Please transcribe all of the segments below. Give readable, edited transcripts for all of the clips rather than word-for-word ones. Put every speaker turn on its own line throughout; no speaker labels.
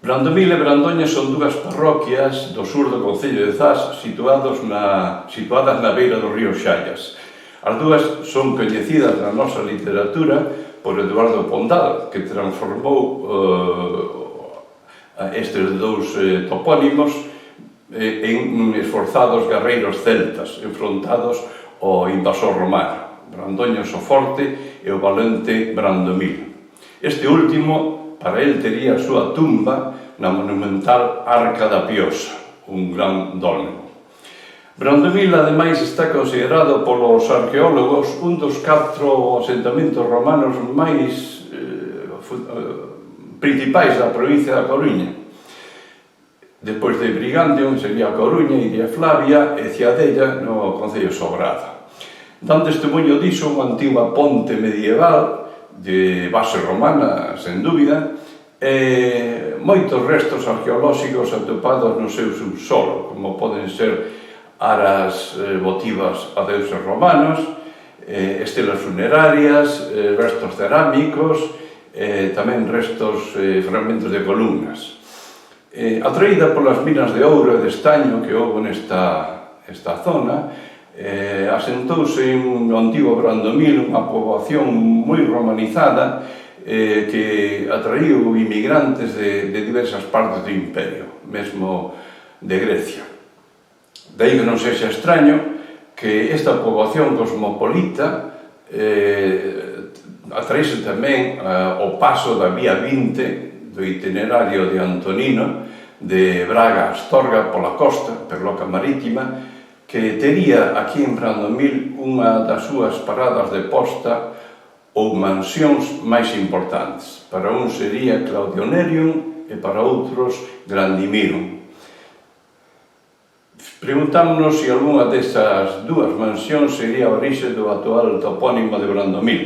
Brandomil e Brandoña son dúas parroquias do sur do concello de Zas situadas na beira do río Xallas. As dúas son coñecidas na nosa literatura por Eduardo Pondal, que transformou estes dous topónimos en esforzados guerreiros celtas enfrontados ao invasor romano, Brandoña o Soforte e o valente Brandomil. Este último, para el, tería a súa tumba na monumental Arca da Piosa, un gran dolmen. Brandomil, ademais, está considerado polos arqueólogos un dos 4 asentamentos romanos máis principais da provincia da Coruña. Despois de Brigantium sería a Coruña, Iria Flavia e Ciadella no concello Sobrado. Dan testemunho diso unha antiga ponte medieval de base romana, sen dúbida, e moitos restos arqueolóxicos atopados no seu subsolo, como poden ser aras votivas a deuses romanos, estelas funerarias, restos cerámicos, tamén restos, fragmentos de columnas. Atraída polas minas de ouro e de estaño que houve nesta zona, asentouse no antigo Brandomil unha poboación moi romanizada que atraíu inmigrantes de diversas partes do imperio, mesmo de Grecia. Daí que non sexa extraño que esta poboación cosmopolita atraíse tamén o paso da Vía 20 do itinerario de Antonino de Braga a Astorga pola costa, perloca marítima, que tería aquí en Brandomil unha das súas paradas de posta ou mansións máis importantes. Para un sería Claudionerium e para outros Grandimirum. Preguntámonos se algunha desas dúas mansións sería a orixe do actual topónimo de Brandomil.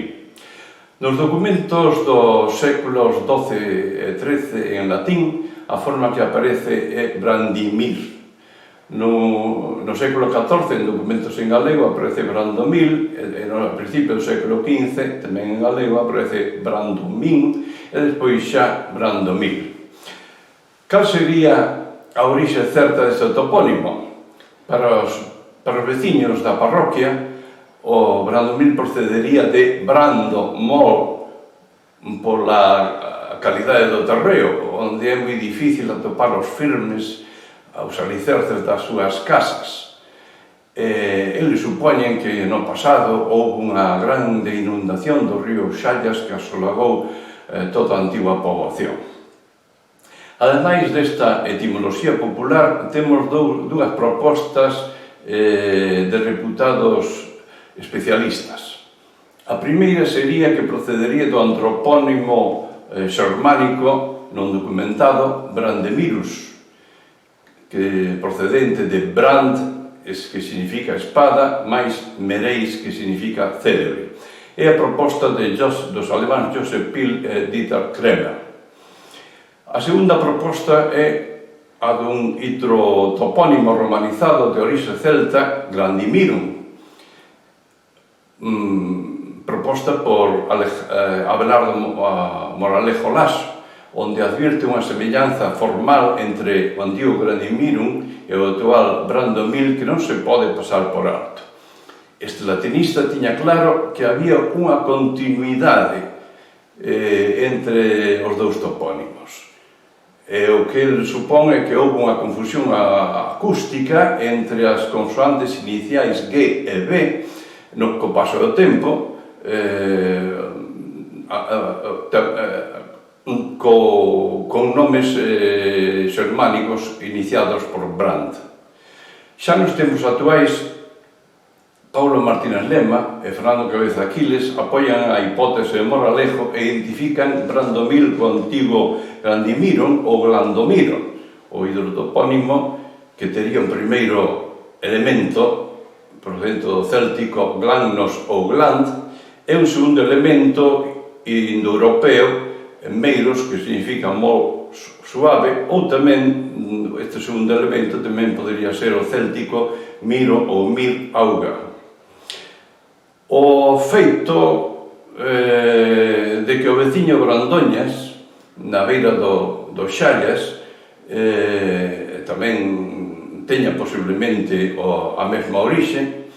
Nos documentos dos séculos XII e XIII en latín, a forma que aparece é Brandimir. No século XIV, en documentos en galego, aparece Brandomil, e no principio do século XV, tamén en galego, aparece Brandomín, e despois xa Brandomil. Cal sería a orixe certa deste topónimo? Para os veciños da parroquia, o Brandomil procedería de brando, mol, pola calidade do terreo, onde é moi difícil atopar os firmes aos alicerces das súas casas. Eles supoñen que no pasado houve unha grande inundación do río Xallas que asolagou toda a antiga poboación. Ademais desta etimoloxía popular, temos dúas propostas de reputados especialistas. A primeira sería que procedería do antropónimo xermánico non documentado Brandemirus, que procedente de Brand, que significa espada, máis Mereis, que significa célebre. É a proposta dos alemáns Joseph Pil e Dieter Kremer. A segunda proposta é a dun topónimo romanizado de orixe celta, Grandimirum, proposta por Abelardo Moralejo Lasso, onde advirte unha semellanza formal entre o antigo Grandimirum e o actual Brandomil que non se pode pasar por alto. Este latinista tiña claro que había unha continuidade entre os dous topónimos. O que ele supón é que houve unha confusión acústica entre as consoantes iniciais G e B co paso do tempo, con nomes xermánicos iniciados por Brand. Xa nos tempos actuais, Paulo Martínez Lema e Fernando Cabeza Aquiles apoian a hipótese de Moralejo e identifican Brandomil co antigo Grandimirum ou Glandomiro, o hidrotopónimo que tería un primeiro elemento procedente do céltico glannos ou gland e un segundo elemento indoeuropeo meiros, que significa mol suave, ou tamén, este segundo elemento tamén podería ser o céltico miro ou mir auga. O feito de que o veciño Brandoñas na beira do Xallas, tamén teña posiblemente a mesma orixe,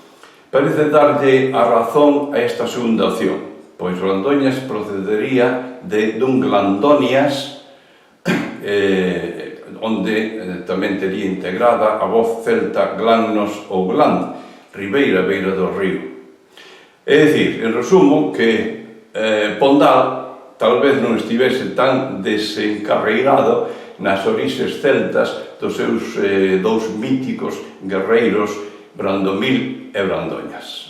parece darlle a razón a esta segunda opción, pois Glandoñas procedería dun Glandonias, onde tamén tería integrada a voz celta Glannos ou Gland, ribeira, beira do río. É dicir, en resumo, que Pondal tal vez non estivese tan desencarreirado nas orixes celtas dos seus dous míticos guerreiros Brandomil e Brandoñas.